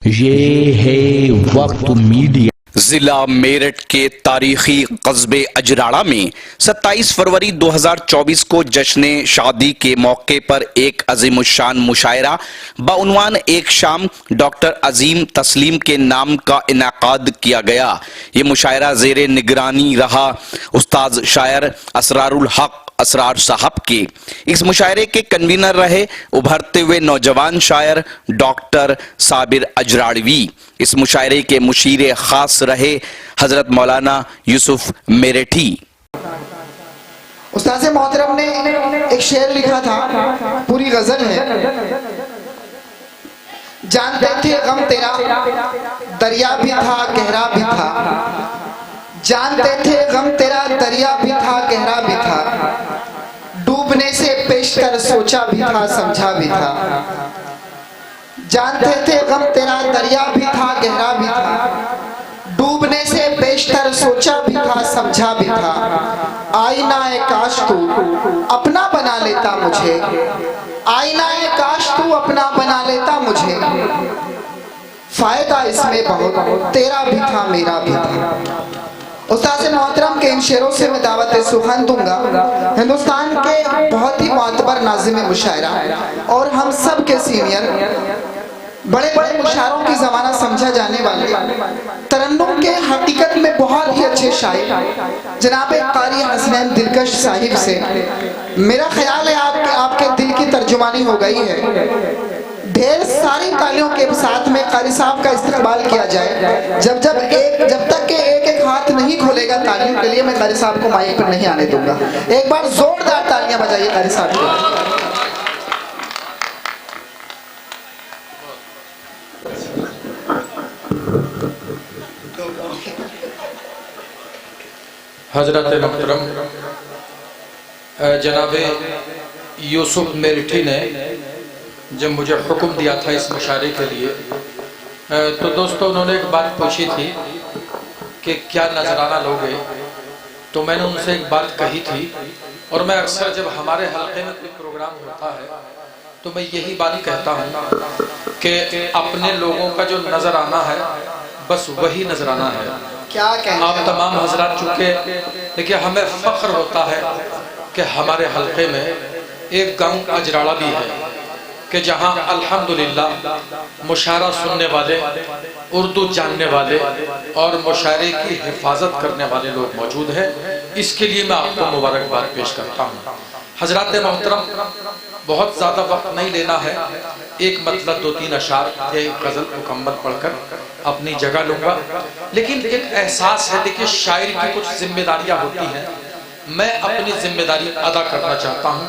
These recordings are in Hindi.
ये है वक्त मीडिया। जिला मेरठ के तारीखी कस्बे अजराड़ा में 27 फरवरी 2024 को जश्न शादी के मौके पर एक अजीमुशान मुशायरा बउनवान एक शाम डॉक्टर अजीम तस्लीम के नाम का इनाकाद किया गया। ये मुशायरा जेर निगरानी रहा उस्ताद शायर असरारुल हक असरार साहब के। इस मुशायरे के कन्वीनर रहे उभरते हुए नौजवान शायर डॉक्टर साबिर अजराड़वी। इस मुशायरे के मुशीर खास रहे हजरत मौलाना यूसुफ मेरठी। उस्ताद मोहतरम ने एक शेर लिखा था, पूरी गजल है। जानते थे गम तेरा दरिया भी था गहरा भी था, जानते थे गम तेरा दरिया भी था गहरा भी था, डूबने से पेशतर सोचा भी था समझा भी था। जानते थे गम तेरा दरिया भी था गहरा भी था, डूबने से पेशतर सोचा भी था समझा भी था। आईना ए काश तू अपना बना लेता मुझे, आईना ए काश तू अपना बना लेता मुझे, फायदा इसमें बहुत तेरा भी था मेरा भी था। उस्ताद मोहतरम के इन शेरों से मैं दावत सुखन दूंगा। हिंदुस्तान के बहुत ही मोतबर नाज़िम मुशायरा और हम सब के सीनियर बड़े बड़े मुशायरों की ज़माना समझा जाने वाले तरन्नुम के हकीकत में बहुत ही अच्छे शायर जनाब कारी हसनैन दिलकश साहिब से मेरा ख्याल है आपके दिल की तर्जुमानी हो गई है। ढेर सारी तालियों के साथ में कारी साहब का इस्तकबाल किया जाए। जब तक के एक हाथ नहीं खोलेगा तालियों के लिए, मैं कारी साहब को माइक पर नहीं आने दूंगा। एक बार जोरदार तालियां बजाइए कारी साहब को। हजरत मोहतरम जनाबे यूसुफ मेरठी ने जब मुझे हुक्म दिया था इस मुशायरे के लिए, तो दोस्तों उन्होंने एक बात पूछी थी कि क्या नजराना लोगे, तो मैंने उनसे एक बात कही थी। और मैं अक्सर जब हमारे हल्के में कोई प्रोग्राम होता है तो मैं यही बात कहता हूँ कि अपने लोगों का जो नजराना है बस वही नजराना है। क्या कहना आप तमाम हजरात चुके, देखिए हमें फख्र होता है कि हमारे हल्के में एक गांव अजराड़ा भी है कि जहां अल्हम्दुलिल्लाह मुशायरा सुनने वाले, उर्दू जानने वाले और मुशायरे की हिफाजत करने वाले लोग मौजूद हैं। इसके लिए मैं आपको मुबारकबाद पेश करता हूँ। हजरात मोहतरम, बहुत ज़्यादा वक्त नहीं लेना है, एक मतलब 2-3 अशार एक गज़ल मुकम्मल पढ़कर अपनी जगह लूँगा। लेकिन एक एहसास है, देखिए शायर की कुछ जिम्मेदारियाँ होती हैं, मैं अपनी जिम्मेदारी अदा करना चाहता हूँ।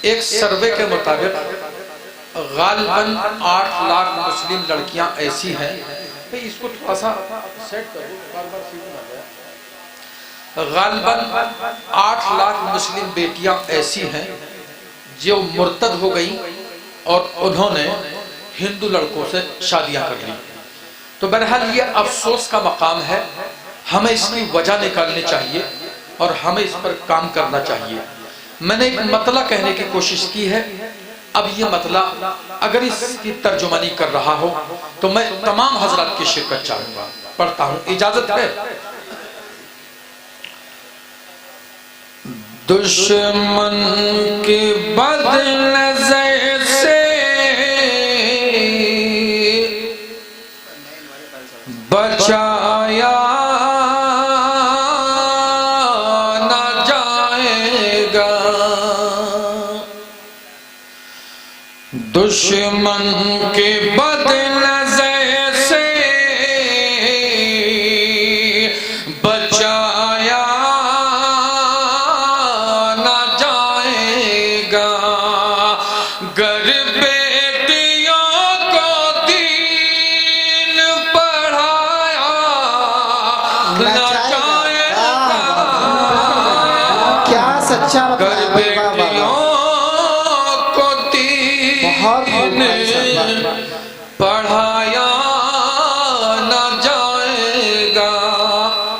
एक सर्वे के मुताबिक गालिबन 8 लाख मुस्लिम लड़कियां ऐसी हैं, इसको थोड़ा सा सेट करो, बार-बार सीधी ना जाए। गालिबन 8 लाख मुस्लिम बेटियां ऐसी हैं जो मुर्तद हो गई और उन्होंने हिंदू लड़कों से शादियां कर ली। तो बहरहाल ये अफसोस का मकाम है, हमें इसकी वजह निकालनी चाहिए और हमें इस पर काम करना चाहिए। मैंने एक मतला कहने की कोशिश की है। अब ये मतला अगर इसकी तर्जुमानी कर रहा हो तो मैं तमाम हजरात की शिरकत चाहूंगा। पढ़ता हूं, इजाजत है। दुश्मन की बदनज़र से बचाया न जाएगा, दुश्मन के बदनज़र से बचाया न जाएगा, गर बेटियों को दीन पढ़ाया न जाएगा। क्या सच्चा गर बेटियों पढ़ाया न जाएगा।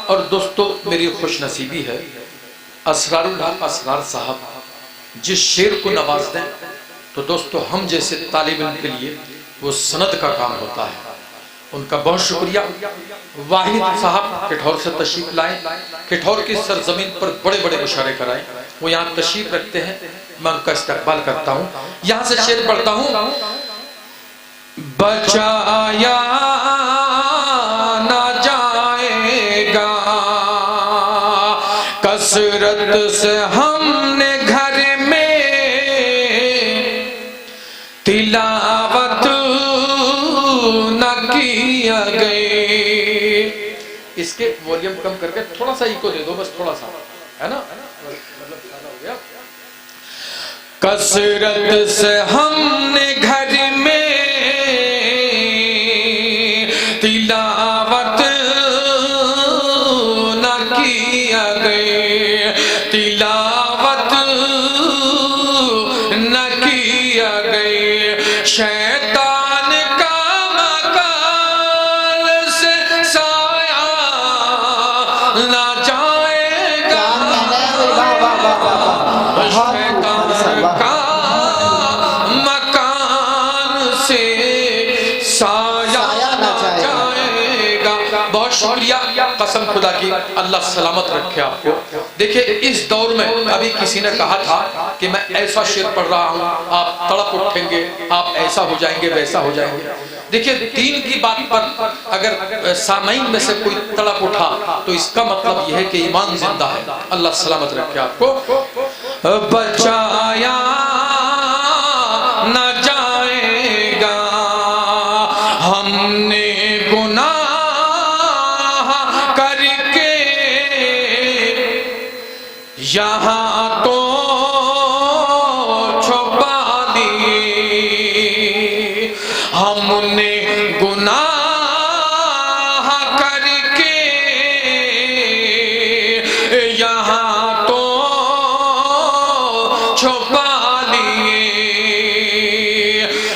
और दोस्तों मेरी खुशनसीबी है, असरारुल हक असरार साहब जिस शेर को नवाज दें तो दोस्तों हम जैसे तालिब इल्म के लिए वो सनद का काम होता है। उनका बहुत शुक्रिया। वाहिद साहब किठौर से तशरीफ लाए, किठौर की सरजमीन पर बड़े बड़े मुशारे कराए, वो यहाँ तशरीफ रखते हैं, मैं उनका इस्तकबाल करता हूँ। यहाँ से शेर पढ़ता हूँ। बचाया ना जाएगा कसरत से हमने घर में तिलावत न किया गए। इसके वॉल्यूम कम करके थोड़ा सा इको दे दो, बस थोड़ा सा, है ना, मतलब ज्यादा हो गया। कसरत से हमने घर में तिलावत न किया गए, तिलावत न किया गए। शैतान का मकान से साया न जाएगा, शैतान का मकान से साया न जाएगा। बहुत शुक्रिया, कसम खुदा की, अल्लाह सलामत रखे आपको। देखिए इस दौर में अभी किसी ने कहा था कि मैं ऐसा शेर पढ़ रहा हूँ, आप तड़प उठेंगे, आप ऐसा हो जाएंगे, वैसा हो जाएंगे। देखिए दीन की बात पर अगर सामईन में से कोई तड़प उठा तो इसका मतलब यह है कि ईमान जिंदा है। अल्लाह सलामत रखे आपको। बचाया न जाएगा हमने गुनाह करके, यहाँ तो छुपा दिए हमने गुनाह करके, यहाँ तो छुपा लिए।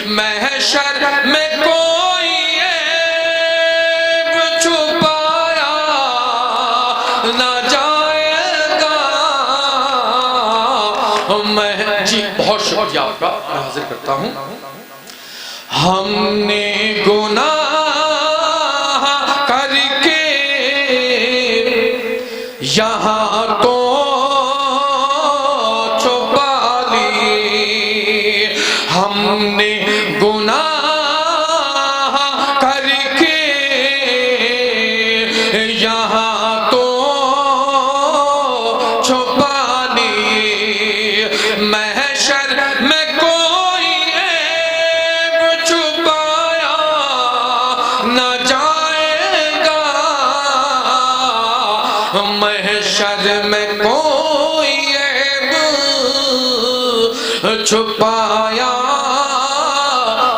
महशर में कोई ऐब छुपाया न जाएगा। मैं जी बहुत शुक्रिया आपका, मैं हाजिर करता हूँ। हमने गुनाह करके यहाँ तो छुपा लिए, हमने गुनाह करके यहाँ तो छुपा लिए। महशर में कोई ऐब छुपाया न जाएगा, महशर में कोई ऐब छुपाया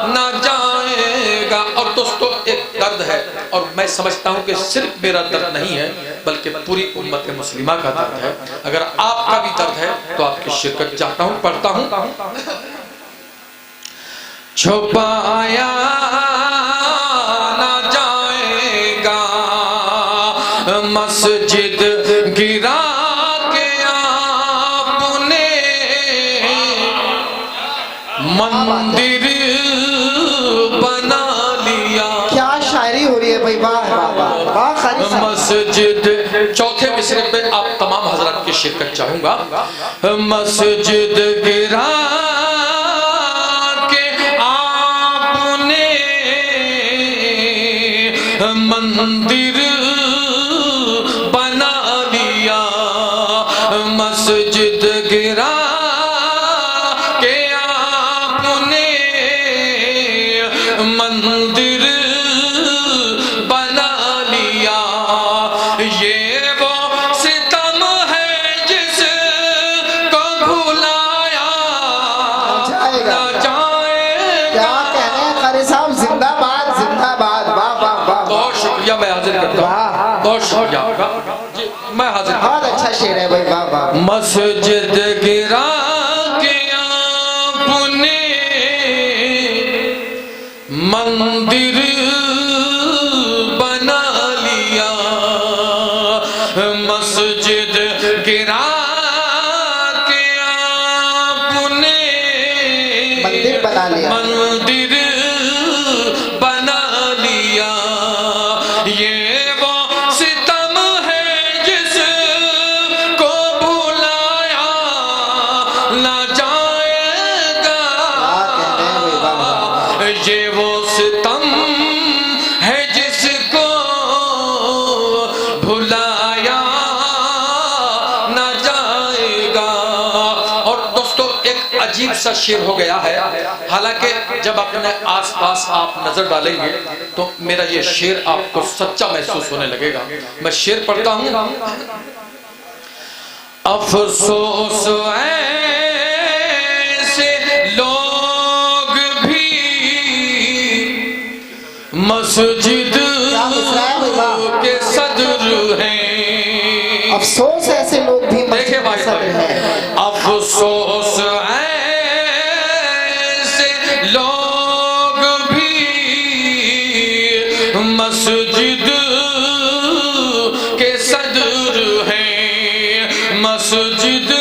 न जाएगा। और दोस्तों एक दर्द है, और मैं समझता हूं कि सिर्फ मेरा दर्द नहीं है बल्कि पूरी उम्मत मुस्लिमा का दर्द है। अगर आपका भी दर्द है तो आपकी शिरकत चाहता हूं, पढ़ता हूं। छुपाया न जाएगा मस्जिद गिरा के आपने मंदिर बना लिया। क्या शायरी हो रही है भाई, वाह वाह वाह, कारी साहब। मस्जिद, चौथे मिसरे पे आप तमाम हजरत की शिरकत चाहूंगा। मस्जिद गिरा के आपने मंदिर बना लिया, मस्जिद गिरा के आपने मंदिर बना लिया। ये वो सितम है जिसको भुलाया न जाएगा। क्या कहने हैं कारी साहब, जिंदाबाद जिंदाबाद, वाह वाह वाह। बहुत शुक्रिया, मैं हाजिर करता हूँ। बहुत शुक्रिया आपका जी, मैं हाजिर। बहुत अच्छा शेर है भाई, वाह वाह। मस्जिद गिरा के आपने मंदिर बना लिया, मस्जिद गिरा के आपने मंदिर बना लिया, मंदिर बना लिया। अजीब सा शेर हो गया है। हालांकि जब अपने आसपास आप नजर डालेंगे तो मेरा ये शेर आपको सच्चा महसूस होने लगेगा। मैं शेर पढ़ता हूँ। अफसोस ऐसे लोग भी मस्जिद के सदर हैं। अफसोस ऐसे लोग भी देखिए भाई हैं। अफसोस ऐसे लोग भी मस्जिद के सदर हैं। मस्जिद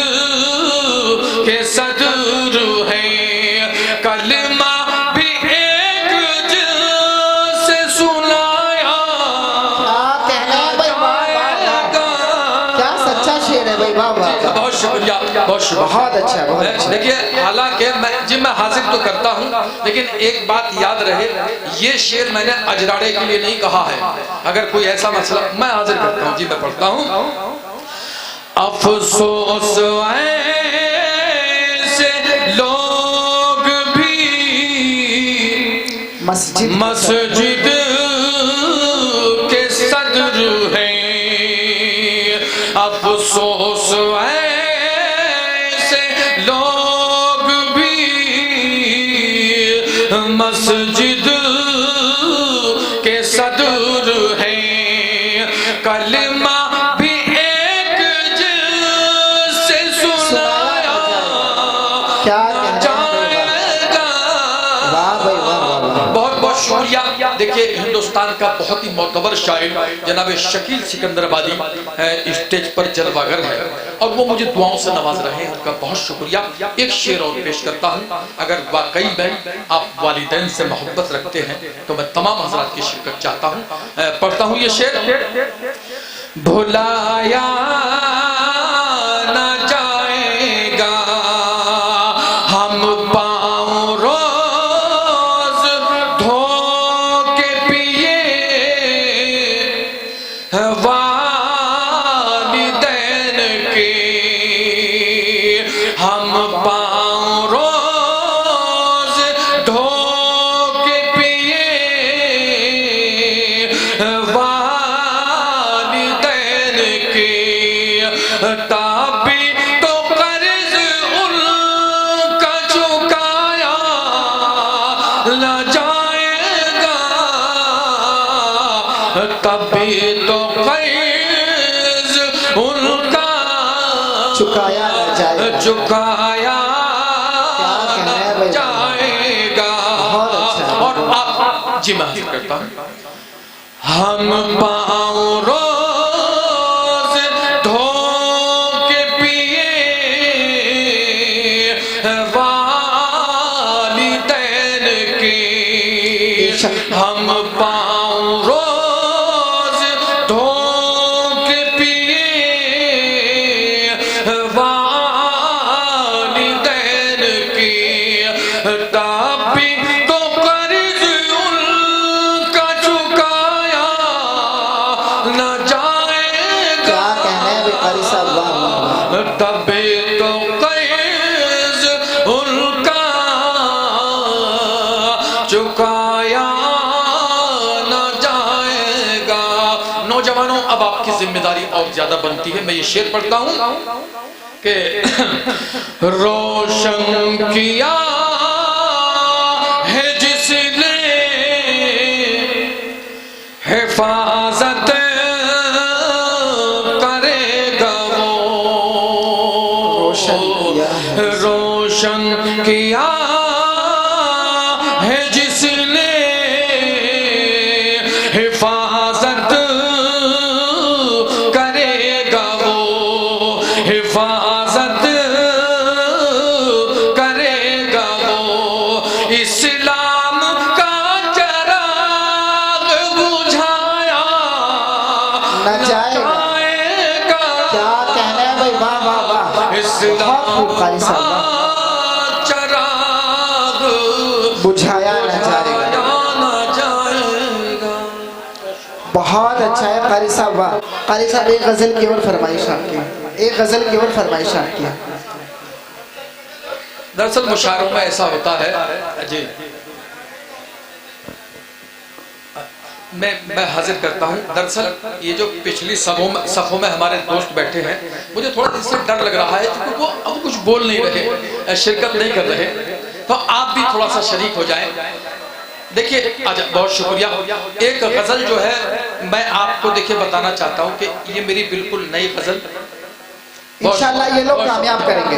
के सदर हैं। कलमा भी एक जैसे सुनाया। क्या सच्चा शेर है भाई, वाह वाह। बहुत शुक्रिया, बहुत शुक्रिया। बहुत अच्छा, बहुत अच्छा। देखिए हालांकि मैं हाजिर तो करता हूँ, लेकिन एक बात याद रहे, ये शेर मैंने अजराड़े के लिए नहीं कहा है। अगर कोई ऐसा मसला, मैं हाजिर करता हूँ जी, मैं पढ़ता हूँ। अफसोस ऐसे लोग भी मस्जिद के सदर हैं। अफसोस ऐसे लोग भी मस्जिद के सदर हैं। कलमा भी एक जैसे सुनाया जाएगा। बहुत बहुत शुक्रिया। देखिए हिंदुस्तान का बहुत ही मोतबर शायर जनाब शकील सिकंदराबादी स्टेज पर जलवागर है और वो मुझे दुआओं से नवाज रहे हैं, उनका बहुत शुक्रिया। एक शेर और पेश करता हूँ। अगर वाकई में आप वालिदैन से मोहब्बत रखते हैं तो मैं तमाम हजरात की शिरकत चाहता हूँ। पढ़ता हूँ ये शेर। भुलाया न जाएगा हम पाँव रोज धो के पिए वालिदैन के। हम पाँव रोज धो के पिए वालिदैन के। तभी तो कर्ज उनका चुकाया न जाएगा। तभी तो कर्ज उनका चुकाया न जाएगा। चुकाया न जाएगा। और आप जी मैं हाजिर करता हूँ। हम पाँव रोज धो के पिए वालिदैन के। हम पाँव रोज धो के पिए वालिदैन के। तभी तो कर्ज उनका चुकाया न जाएगा। क्या कहना है भाई कारी साहब, वाह वाह। तभी तो कर्ज उनका चुकाया न जाएगा। नौजवानों अब आपकी जिम्मेदारी और ज्यादा बनती है। मैं ये शेर पढ़ता हूँ कि रोशन किया है जिसने हिफाजत करेगा वो। रोशन किया है जिसने हिफाजत करेगा वो। हिफाजत करेगा वो। इस्लाम का चराग बुझाया न जाएगा। क्या कहना है भाई, वाह वाह वाह। इस्लाम कारी साहब, चराग बुझाया न जाएगा। बहुत अच्छा है कारी साहब, वाह। कारी साहब एक गजल की और फरमाइश आपकी, एक गजल की और फरमाइश आपकी। दरअसल मुशायरों में ऐसा होता है जी, मैं हाजिर करता हूँ। दरअसल ये जो पिछली सफ़ों में हमारे दोस्त बैठे हैं, मुझे थोड़ा इससे डर लग रहा है क्योंकि वो अब कुछ बोल नहीं रहे, शिरकत नहीं कर रहे, तो आप भी थोड़ा सा शरीक हो जाएं। देखिए अच्छा, बहुत शुक्रिया। एक गज़ल जो है मैं आपको देखिए बताना चाहता हूँ कि ये मेरी बिल्कुल नई गज़ल, इंशाल्लाह ये लोग कामयाब करेंगे।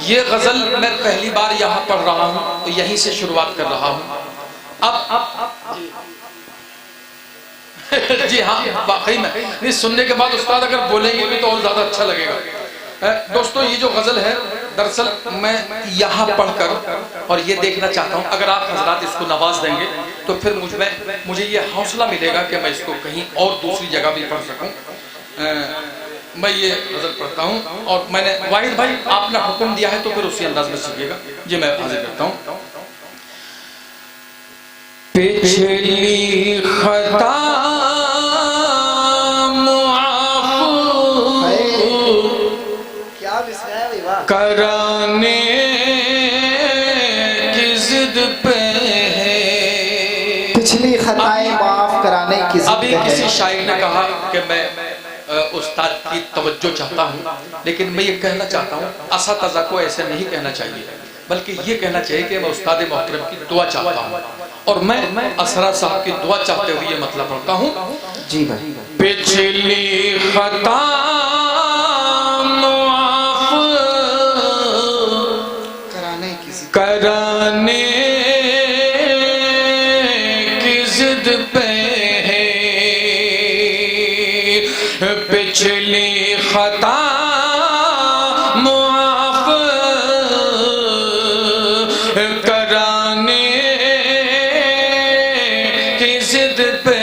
ये गज़ल मैं पहली बार यहाँ पढ़ रहा हूँ, तो यहीं से शुरुआत कर रहा हूँ। अब जी हाँ, वाकई में नहीं, सुनने के बाद उस्ताद अगर बोलेंगे भी तो और ज़्यादा अच्छा लगेगा। दोस्तों ये जो गज़ल है, दरअसल मैं यहाँ पढ़कर और ये देखना चाहता हूँ, अगर आप हजरात इसको नवाज देंगे तो फिर मुझे ये हौसला मिलेगा कि मैं इसको कहीं और दूसरी जगह भी पढ़ सकूँ। मैं ये गज़ल पढ़ता हूँ और मैंने वाहिद भाई आपने हुक्म दिया है तो फिर उसी अंदाज में सीखिएगा जी। मैं हाजिर करता हूँ। पिछली खता कराने की जिद पे है, पिछली खताएं माफ कराने की जिद अभी पे है। किसी शायर ने कहा कि मैं उस्ताद की तवज्जो चाहता हूँ, लेकिन मैं ये कहना चाहता हूँ असातिज़ा को ऐसे नहीं कहना चाहिए, बल्कि ये कहना चाहिए कि मैं उस्ताद मोहतरम की दुआ चाहता हूँ, और मैं असरा साहब की दुआ चाहते हुए ये मतलब पढ़ता हूँ जी भाई। पिछली खता कराने की जिद पे है, पिछली खता मुआफ कराने की जिद पे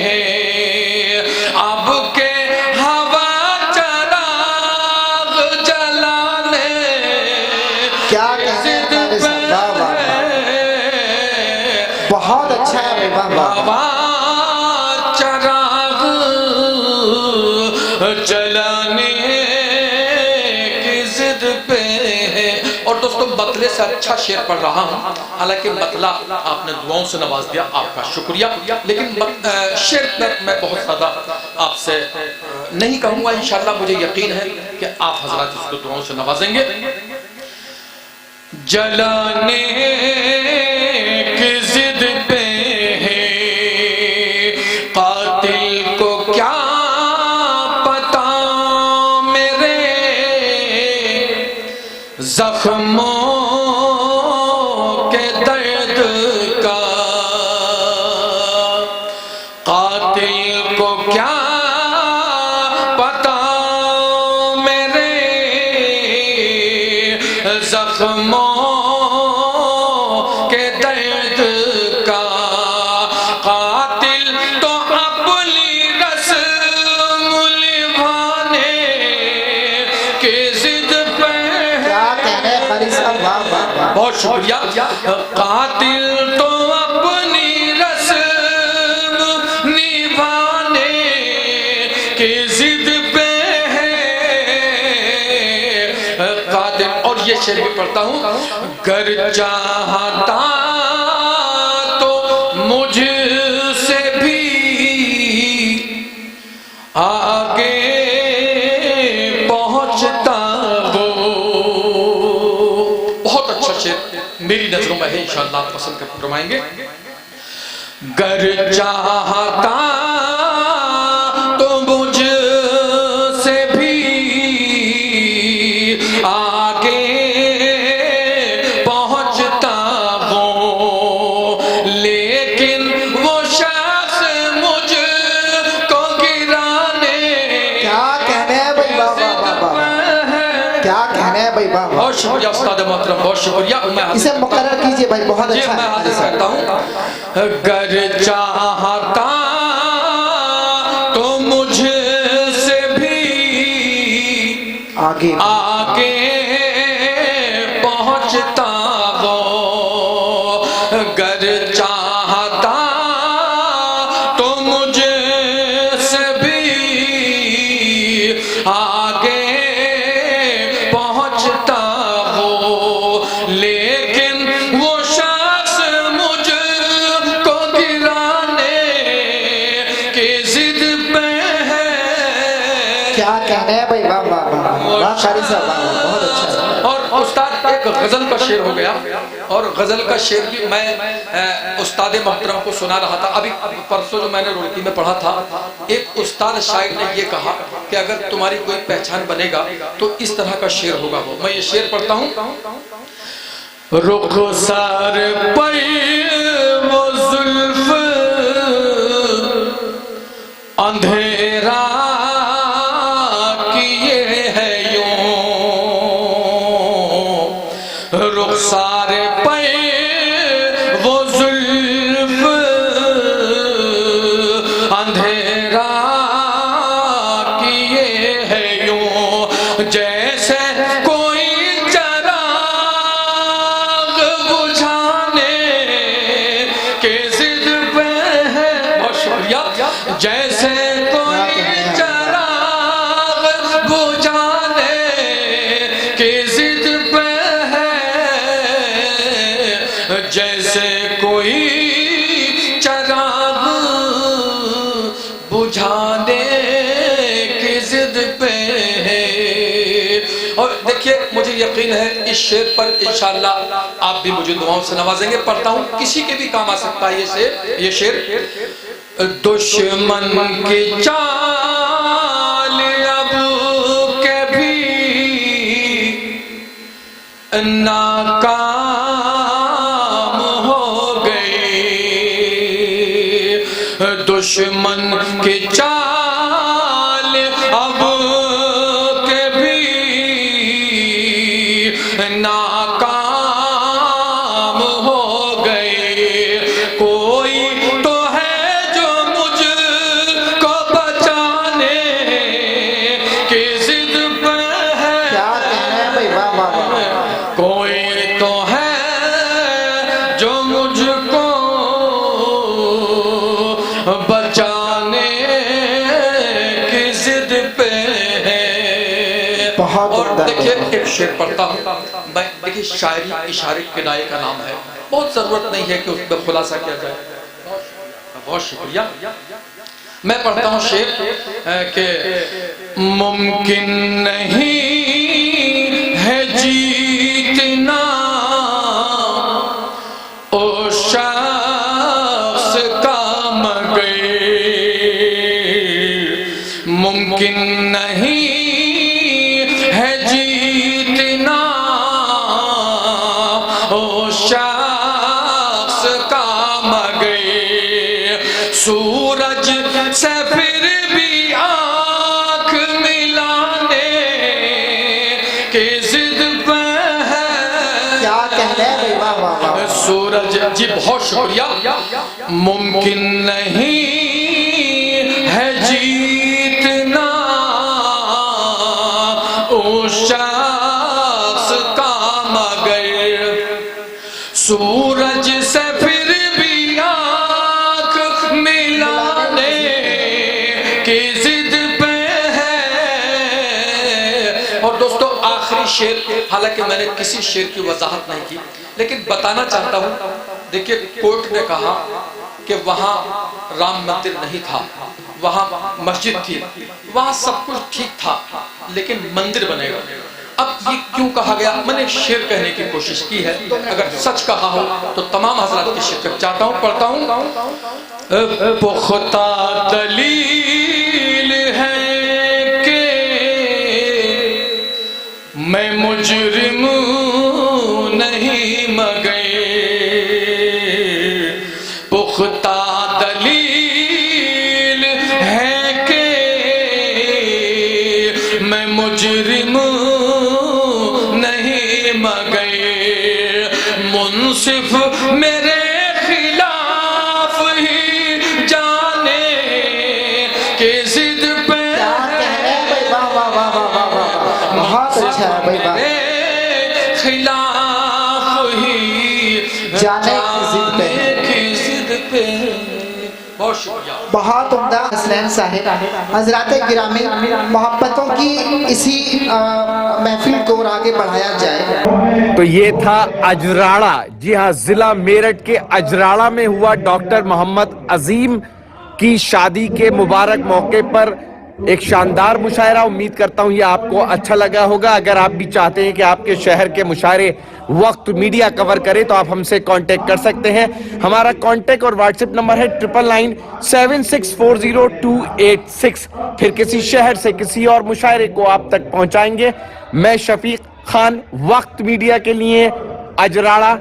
है, अब के हवा चराग जलाने क्या बहुत अच्छा है बाबा। चराग जलाने की जिद पे है। और दोस्तों मतले से अच्छा शेर पढ़ रहा हूँ, हालांकि मतला आपने दुआओं से नवाज दिया, आपका शुक्रिया, लेकिन शेर मैं बहुत ज़्यादा आपसे नहीं कहूँगा। इंशाल्लाह मुझे यकीन है कि आप हजरात इसको दुआओं से नवाजेंगे। जलाने की जिद पे है, कातिल को क्या पता मेरे जख्मों के दर्द का, कातिल को क्या पता मेरे जख्मों के दर्द का, कातिल तो अपनी रस्म निभाने की जिद पे है। बहुत शुक्रिया। कातिल तो अपनी रस्म निभाने की जिद पे कातिल। और ये शेर भी पढ़ता हूँ, गर चाहता तो मुझसे भी आगे पहुँचता वो। बहुत अच्छा शेर मेरी नजरों में है, इंशाअल्लाह आप पसंद कर फरमाएंगे। गर चाहता तो मुझसे भी आगे पहुंचता वो, लेकिन वो शख्स मुझको गिराने क्या कहने हैं भाई बाबा, क्या कहने हैं भाई बाबा। बहुत शुक्रिया उस्ताद मोहतरम, बहुत शुक्रिया। इसे मुकर्रर कीजिए भाई, बहुत अच्छा मैं हाजिर करता हूँ। गर चाहता तो मुझसे भी आगे पहुंचता वो, गर चाहता तो मुझसे भी आगे पहुंचता वो, कहने हैं भाई, वाह वाह वाह वाह कारी साहब, वाह, बहुत अच्छा है। और उस्ताद एक गजल का शेर हो गया, और गजल का शेर भी मैं उस्ताद मोहतरम को सुना रहा था अभी परसों, जो मैंने रुड़की में पढ़ा था। एक उस्ताद शायर ने ये कहा कि अगर तुम्हारी कोई पहचान बनेगा तो इस तरह का शेर होगा। वो मैं ये शेर पढ़ता हूँ। रुखसार पे वो जुल्फ अंधेरा किए है यूं, रुखसार पे वो जुल्फ अंधेरा किए है यूं, जैसे कोई चराग बुझाने के जिद पे है। बहुत शुक्रिया। जैसे कोई चराग बुझाने के जिद पे है, जैसे कोई चराग बुझाने की जिद पे है। और देखिए, मुझे यकीन है इस शेर पर इंशाअल्लाह आप भी मुझे दुआओं से नवाजेंगे। पढ़ता हूँ, किसी के भी काम आ सकता है ये शेर। दुश्मन की चाल अब कभी नाकाम हो गई, दुश्मन की चाल अब कभी नाकाम हो गई। कोई तो है जो मुझको बचाने की जिद पर है। क्या कहने हैं भाई, वाह वाह वाह। कोई तो है जो मुझको बचाने की जिद पे है। बहुत और उम्दा। देखिए, एक शेर पढ़ता हूँ। देखिए, शायरी इशारे किनाये का नाम है, बहुत जरूरत नहीं है कि उसमें खुलासा किया जाए। बहुत शुक्रिया। मैं पढ़ता हूँ शेर के मुमकिन नहीं है जीतना ओ शख्स काम गए, मुमकिन नहीं है जीतना ओ शख्स काम गए। सूरज से फिर भी आँख मिलाने के जिद पे है। क्या कहने हैं भाई, वाह वाह वाह। सूरज जी, बहुत शुक्रिया। मुमकिन नहीं है जीतना उस शख्स काम गए, सूरज से फिर भी आँख मिलाने की जिद पे है। और दोस्तों, आखिरी शेर, हालांकि मैंने किसी शेर की वजाहत नहीं की, लेकिन बताना चाहता हूं। देखिए, कोर्ट ने कहा कि वहां राम मंदिर नहीं था, वहां मस्जिद थी, वहां सब कुछ ठीक था, लेकिन मंदिर बनेगा। अब ये क्यों कहा गया? मैंने शेर कहने की कोशिश की है, अगर सच कहा हो तो तमाम हजरात की शिरकत चाहता हूं। पढ़ता हूं। पुख्ता दलील है कि मैं मुजरिम नहीं मगर, पुख्ता दलील है कि मैं मुजरिम नहीं मगर, मुंसिफ मेरे खिलाफ ही जाने के जिद पे। क्या कहने हैं भाई, वाह वाह वाह वाह वाह वाह। बहुत अच्छा है भाई, वाह। खिलाफ ही जाने की जिद पे। बहुत शुक्रिया। बहुत उम्दा हसनैन साहिब। हजरात गिरामी, मोहब्बतों की इसी महफिल को और आगे बढ़ाया जाए। तो ये था अजराड़ा। जी हाँ, जिला मेरठ के अजराड़ा में हुआ डॉक्टर मोहम्मद अजीम की शादी के मुबारक मौके पर एक शानदार मुशायरा। उम्मीद करता हूं ये आपको अच्छा लगा होगा। अगर आप भी चाहते हैं कि आपके शहर के मुशायरे वक्त मीडिया कवर करे तो आप हमसे कांटेक्ट कर सकते हैं। हमारा कांटेक्ट और व्हाट्सएप नंबर है 9997640286। फिर किसी शहर से किसी और मुशायरे को आप तक पहुंचाएंगे। मैं शफीक खान, वक्त मीडिया के लिए, अजराड़ा।